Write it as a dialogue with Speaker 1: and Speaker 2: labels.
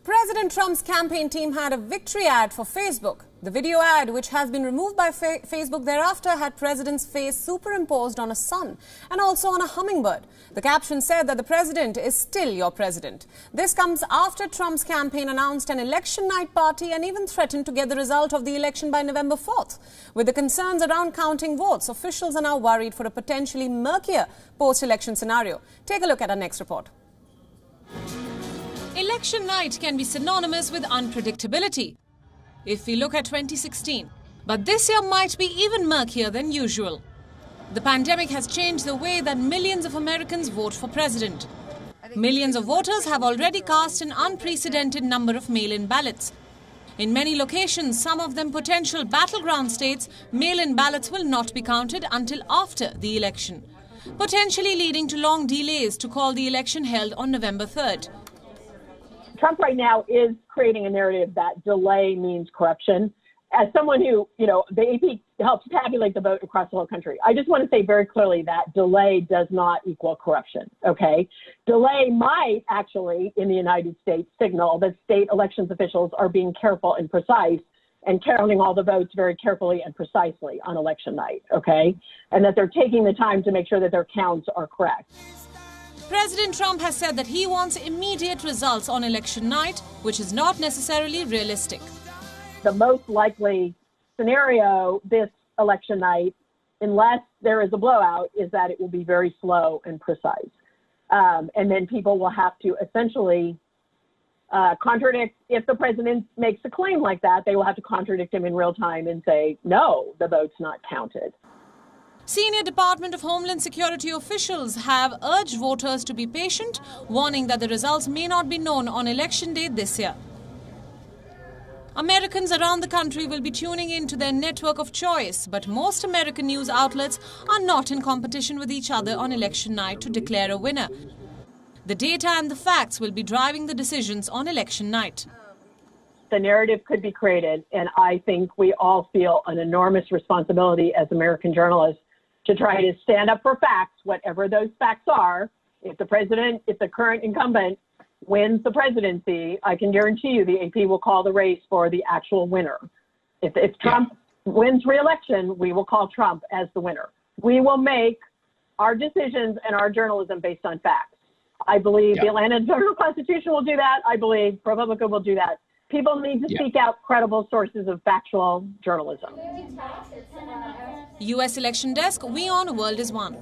Speaker 1: President Trump's campaign team had a victory ad for Facebook. The video ad, which has been removed by Facebook thereafter, had President's face superimposed on a sun and also on a hummingbird. The caption said that the president is still your president. This comes after Trump's campaign announced an election night party and even threatened to get the result of the election by November 4th. With the concerns around counting votes, officials are now worried for a potentially murkier post-election scenario. Take a look at our next report. Election night can be synonymous with unpredictability if we look at 2016. But this year might be even murkier than usual. The pandemic has changed the way that millions of Americans vote for president. Millions of voters have already cast an unprecedented number of mail-in ballots. In many locations, some of them potential battleground states, mail-in ballots will not be counted until after the election, potentially leading to long delays to call the election held on November 3rd.
Speaker 2: Trump right now is creating a narrative that delay means corruption. As someone who, the AP helps tabulate the vote across the whole country, I just want to say very clearly that delay does not equal corruption, okay? Delay might actually, in the United States, signal that state elections officials are being careful and precise and counting all the votes very carefully and precisely on election night, okay? And that they're taking the time to make sure that their counts are correct.
Speaker 1: President Trump has said that he wants immediate results on election night, which is not necessarily realistic.
Speaker 2: The most likely scenario this election night, unless there is a blowout, is that it will be very slow and precise. And then people will have to essentially contradict. If the president makes a claim like that, they will have to contradict him in real time and say, no, the vote's not counted.
Speaker 1: Senior Department of Homeland Security officials have urged voters to be patient, warning that the results may not be known on election day this year. Americans around the country will be tuning in to their network of choice, but most American news outlets are not in competition with each other on election night to declare a winner. The data and the facts will be driving the decisions on election night.
Speaker 2: The narrative could be created, and I think we all feel an enormous responsibility as American journalists to try to stand up for facts, whatever those facts are. If the current incumbent wins the presidency, I can guarantee you the AP will call the race for the actual winner. If Trump wins re-election, we will call Trump as the winner. We will make our decisions and our journalism based on facts. I believe the Atlanta Journal-Constitution will do that. I believe ProPublica will do that. People need to seek out credible sources of factual journalism.
Speaker 1: U.S. Election Desk, WION The World is One.